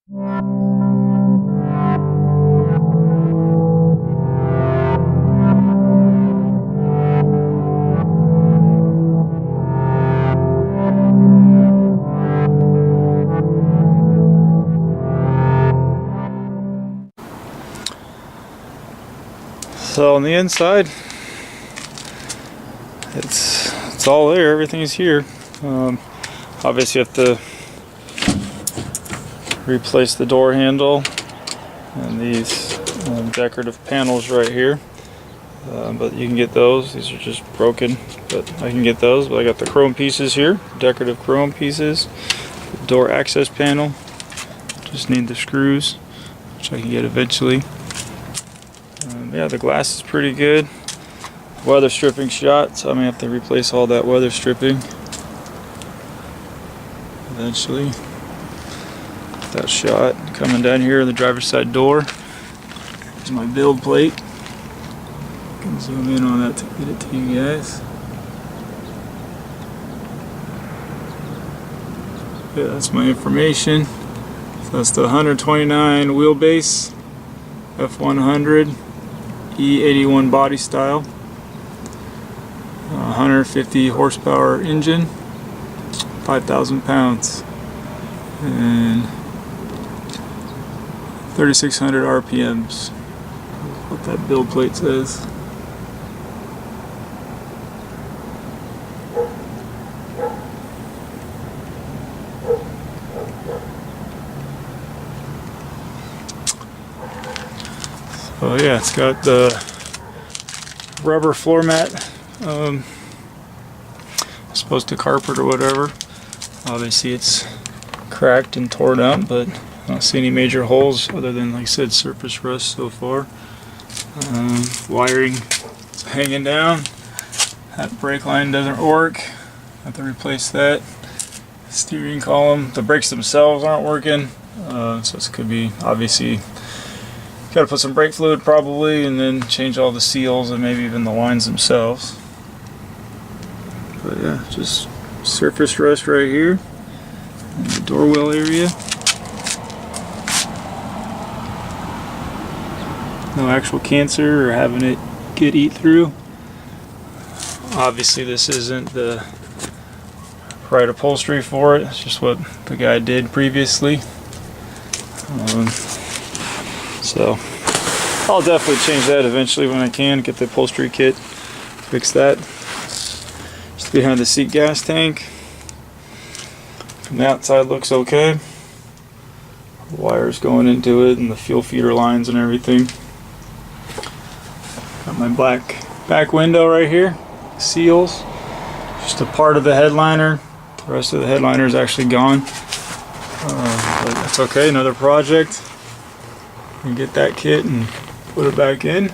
So on the inside, it's all there. Everything's here. Obviously, you have to replace the door handle and these decorative panels right here. But you can get those. These are just broken, but I can get those. But I got the chrome pieces here, decorative chrome pieces. The door access panel. Just need the screws, which I can get eventually. Yeah, the glass is pretty good. Weather stripping shot, so I may have to replace all that weather stripping eventually. That shot coming down here, the driver's side door. There's my build plate. I can zoom in on that to get it to you guys. Yeah, that's my information. So that's the 129 wheelbase F100 E81 body style, 150 horsepower engine, 5,000 pounds, and 3,600 RPMs. What that build plate says. Oh yeah, it's got the rubber floor mat, supposed to carpet or whatever. Obviously it's cracked and torn up, but I don't see any major holes other than, like I said, surface rust so far. Wiring is hanging down. That brake line doesn't work. Have to replace that. Steering column, the brakes themselves aren't working, so this could be obviously. Got to put some brake fluid probably, and then change all the seals and maybe even the lines themselves. But yeah, just surface rust right here in the door well area. No actual cancer or having it get eat through. Obviously this isn't the right upholstery for it. It's just what the guy did previously. So I'll definitely change that eventually when I can, get the upholstery kit, fix that. Just behind the seat gas tank. From the outside looks okay. Wires going into it and the fuel feeder lines and everything. Got my black back window right here, seals. Just a part of the headliner. The rest of the headliner is actually gone. But that's okay, another project. And get that kit and put it back in. You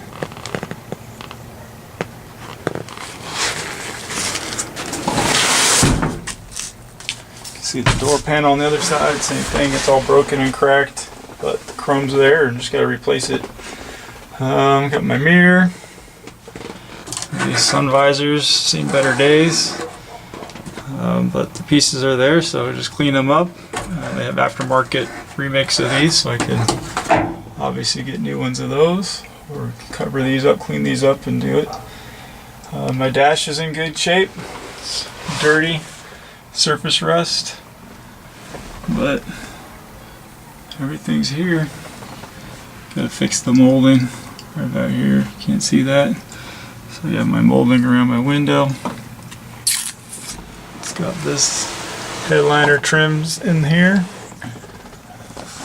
can see the door panel on the other side, same thing, it's all broken and cracked, but the chrome's there and just gotta replace it. Got my mirror. These sun visors, seen better days. But the pieces are there, so I just clean them up. They have aftermarket remix of these, so I can obviously get new ones of those, or cover these up, clean these up and do it. My dash is in good shape. It's dirty, surface rust, but everything's here. Gotta fix the molding right about here, can't see that. So you have my molding around my window. It's got this headliner trims in here.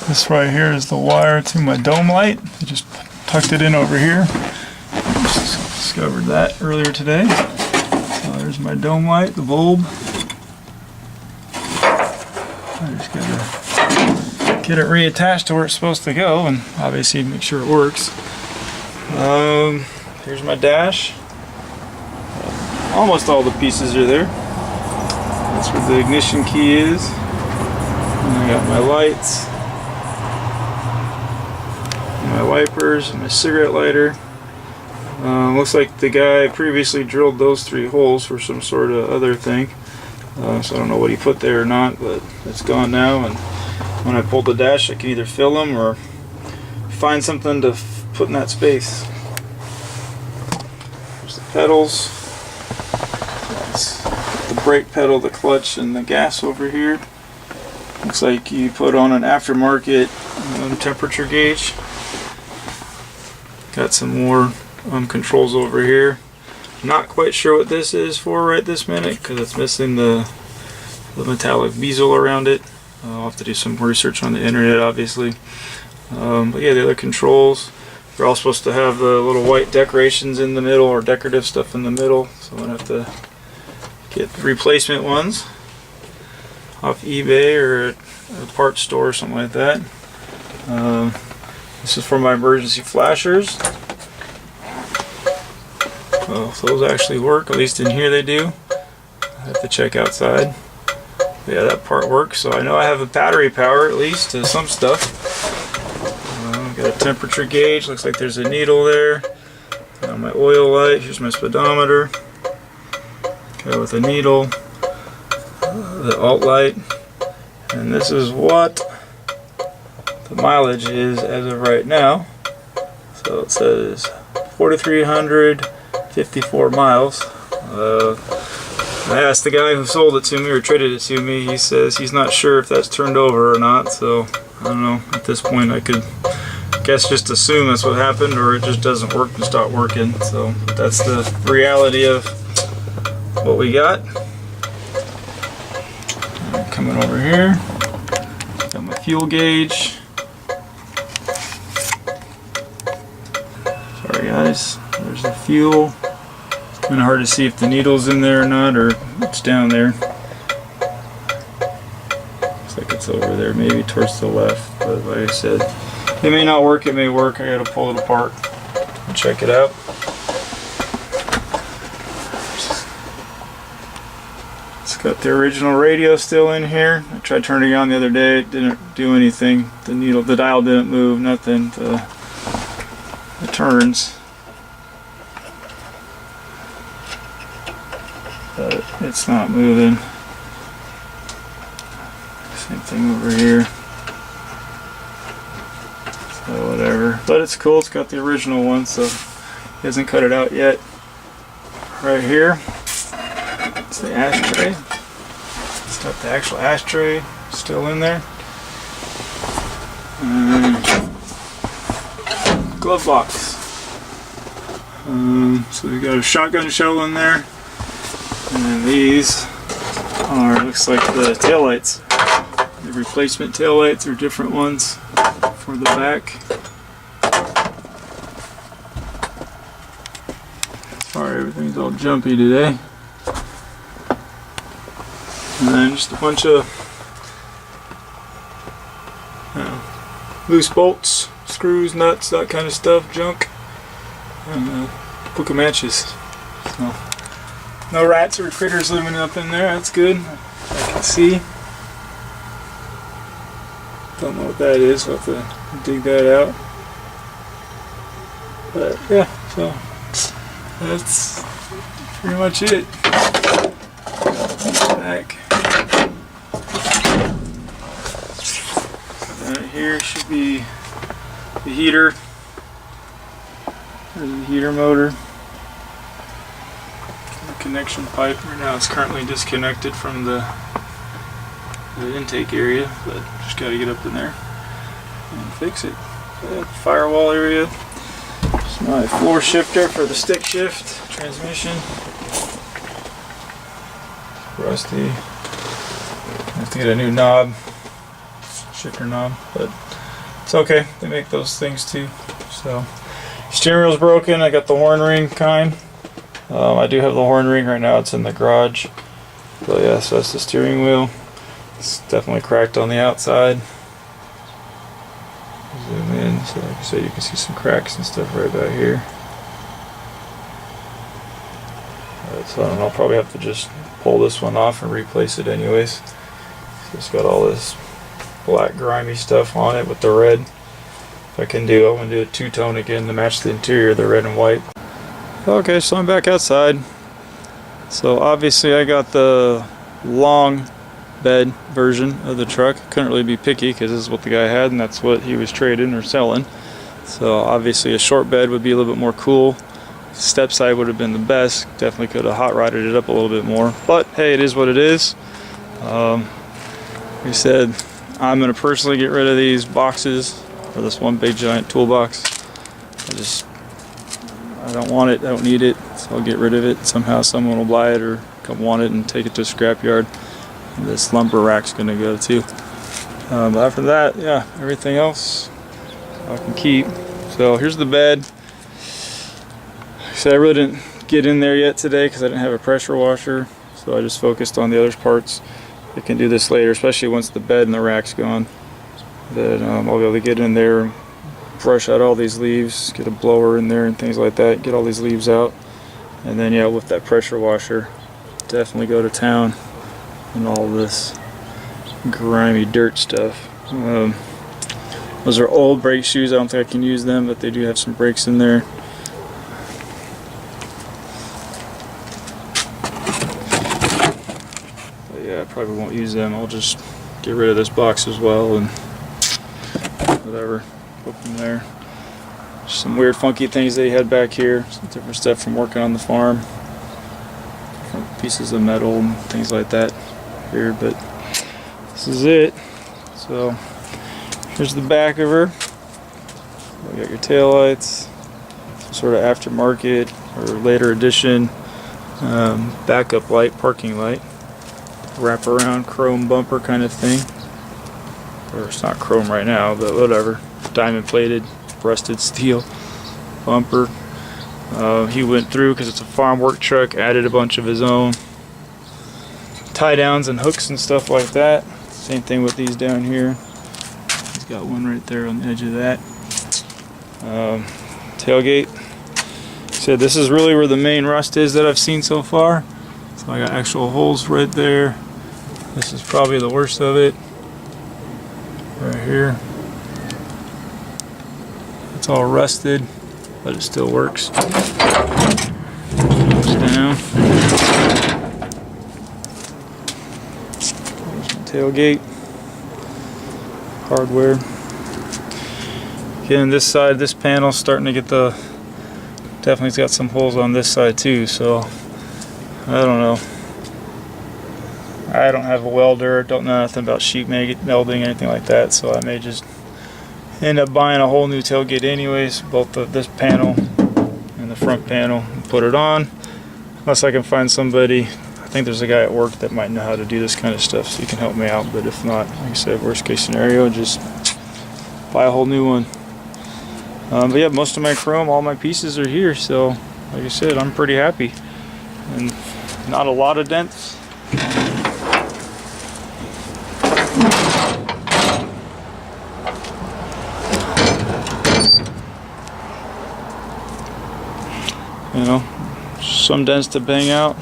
This right here is the wire to my dome light. I just tucked it in over here. Just discovered that earlier today. So there's my dome light, the bulb. I just gotta get it reattached to where it's supposed to go, and obviously make sure it works. Here's my dash. Almost all the pieces are there. That's where the ignition key is. And I got my lights, my wipers, my cigarette lighter. Looks like the guy previously drilled those 3 holes for some sort of other thing. So I don't know what he put there or not, but it's gone now. And when I pull the dash, I can either fill them or find something to put in that space. There's the pedals. That's the brake pedal, the clutch, and the gas over here. Looks like you put on an aftermarket temperature gauge. Got some more controls over here. Not quite sure what this is for right this minute because it's missing the metallic bezel around it. I'll have to do some research on the internet, obviously. But yeah, the other controls, they're all supposed to have the little white decorations in the middle or decorative stuff in the middle. So I'm gonna have to get the replacement ones off eBay or a parts store or something like that. This is for my emergency flashers. Well, if those actually work, at least in here they do. I have to check outside. But yeah, that part works, so I know I have a battery power at least to some stuff. Got a temperature gauge, looks like there's a needle there. Got my oil light, here's my speedometer. Okay, with a needle, the alt light, and this is what the mileage is as of right now. So it says 4,354 miles. I asked the guy who sold it to me or traded it to me, he says he's not sure if that's turned over or not, so I don't know. At this point I could guess just assume that's what happened, or it just doesn't work and stop working. So that's the reality of what we got. Coming over here, got my fuel gauge. Sorry guys, there's the fuel. It's kind of hard to see if the needle's in there or not, or it's down there. Looks like it's over there, maybe towards the left, but like I said, it may not work, it may work. I gotta pull it apart and check it out. It's got the original radio still in here. I tried turning it on the other day, it didn't do anything. The dial didn't move, nothing. It turns. But it's not moving. Same thing over here. So whatever. But it's cool, it's got the original one, so he hasn't cut it out yet. Right here, it's the ashtray. It's got the actual ashtray still in there. And glove box. So we got a shotgun shell in there. And then these are, looks like the taillights. The replacement taillights are different ones for the back. Sorry, everything's all jumpy today. And then just a bunch of loose bolts, screws, nuts, that kind of stuff, junk, and a book of matches. So, no rats or critters living up in there, that's good. I can see. Don't know what that is, we'll have to dig that out. But yeah, so that's pretty much it. Back. Right here should be the heater. There's the heater motor. The connection pipe. Right now it's currently disconnected from the intake area, but just got to get up in there and fix it. Firewall area. It's my floor shifter for the stick shift transmission. Rusty. I have to get a new knob, shifter knob, but it's okay. They make those things too. So steering wheel's broken. I got the horn ring kind. I do have the horn ring right now. It's in the garage. But yeah, so that's the steering wheel. It's definitely cracked on the outside. Zoom in, so like I said, you can see some cracks and stuff right about here. So I don't know, I'll probably have to just pull this one off and replace it anyways. So it's got all this black grimy stuff on it with the red. If I can do, I'm going to do a two-tone again to match the interior, the red and white. Okay, so I'm back outside. So obviously I got the long bed version of the truck. Couldn't really be picky because this is what the guy had and that's what he was trading or selling. So obviously a short bed would be a little bit more cool. Step side would have been the best. Definitely could have hot rodded it up a little bit more. But hey, it is what it is. Like I said, I'm going to personally get rid of these boxes, or this one big giant toolbox. I don't want it, I don't need it, so I'll get rid of it. Somehow someone will buy it or come want it and take it to a scrapyard. This lumber rack's going to go too. But after that, yeah, everything else I can keep. So here's the bed. Like I said, I really didn't get in there yet today because I didn't have a pressure washer, so I just focused on the other parts. I can do this later, especially once the bed and the rack's gone. Then I'll be able to get in there and brush out all these leaves, get a blower in there and things like that, get all these leaves out. And then yeah, with that pressure washer, definitely go to town and all this grimy dirt stuff. Those are old brake shoes. I don't think I can use them, but they do have some brakes in there. But yeah, I probably won't use them. I'll just get rid of this box as well and whatever. Go from there. Some weird funky things they had back here. Some different stuff from working on the farm. Different pieces of metal and things like that here, but this is it. So here's the back of her. You got your tail lights, some sort of aftermarket or later edition backup light, parking light, wrap around chrome bumper kind of thing. Or it's not chrome right now, but whatever. Diamond plated, rusted steel bumper. He went through because it's a farm work truck, added a bunch of his own tie downs and hooks and stuff like that. Same thing with these down here. He's got one right there on the edge of that. Tailgate. So this is really where the main rust is that I've seen so far. So I got actual holes right there. This is probably the worst of it. Right here. It's all rusted, but it still works. Goes down. There's my tailgate. Hardware. Again, this side, this panel starting to get the, definitely got some holes on this side too, so I don't know. I don't have a welder, don't know nothing about sheet melding, anything like that, so I may just end up buying a whole new tailgate anyways, both this panel and the front panel, and put it on, unless I can find somebody. I think there's a guy at work that might know how to do this kind of stuff, so he can help me out, but if not, like I said, worst case scenario, just buy a whole new one. But yeah, most of my chrome, all my pieces are here, so like I said, I'm pretty happy. And not a lot of dents. You know, some dents to bang out.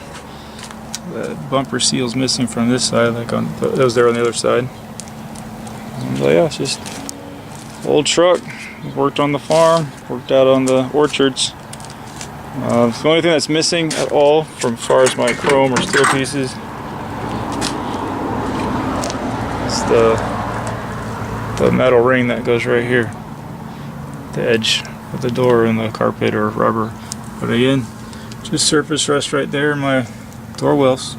The bumper seal's missing from this side, like on that was there on the other side. But yeah, it's just old truck. Worked on the farm, worked out on the orchards. The only thing that's missing at all, from as far as my chrome or steel pieces, is the metal ring that goes right here, the edge of the door and the carpet or rubber. But again, just surface rust right there in my door wells.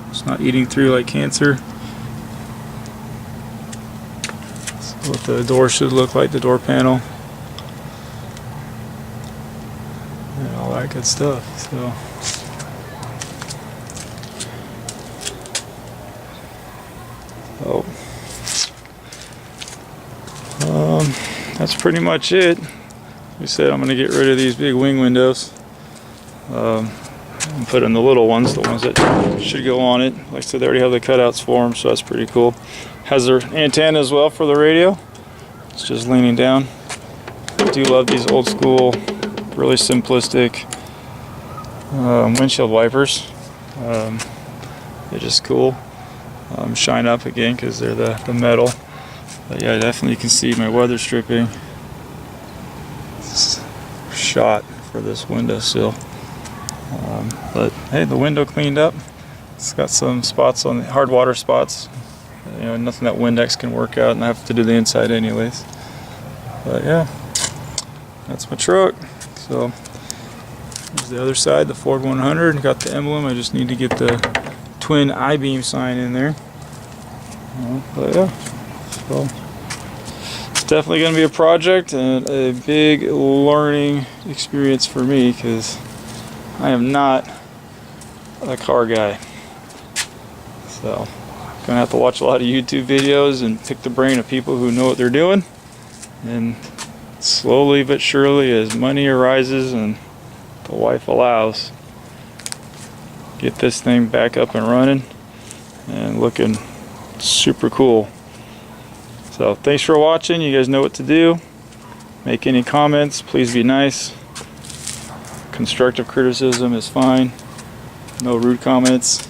It's not eating through like cancer. That's what the door should look like, the door panel. And all that good stuff. So that's pretty much it. Like I said, I'm going to get rid of these big wing windows. And put in the little ones, the ones that should go on it. Like I said, they already have the cutouts for them, so that's pretty cool. Has their antenna as well for the radio. It's just leaning down. I do love these old school, really simplistic windshield wipers. They're just cool. Shine up again because they're the metal. But yeah, definitely you can see my weather stripping. It's shot for this windowsill. But hey, the window cleaned up. It's got some spots on the hard water spots. You know, nothing that Windex can work out, and I have to do the inside anyways. But yeah, that's my truck. So there's the other side, the Ford 100. Got the emblem. I just need to get the twin I-beam sign in there. But yeah, so it's definitely going to be a project and a big learning experience for me, because I am not a car guy. So I'm gonna have to watch a lot of YouTube videos and pick the brain of people who know what they're doing, and slowly but surely, as money arises and the wife allows, get this thing back up and running and looking super cool. So thanks for watching. You guys know what to do. Make any comments, please be nice. Constructive criticism is fine. No rude comments.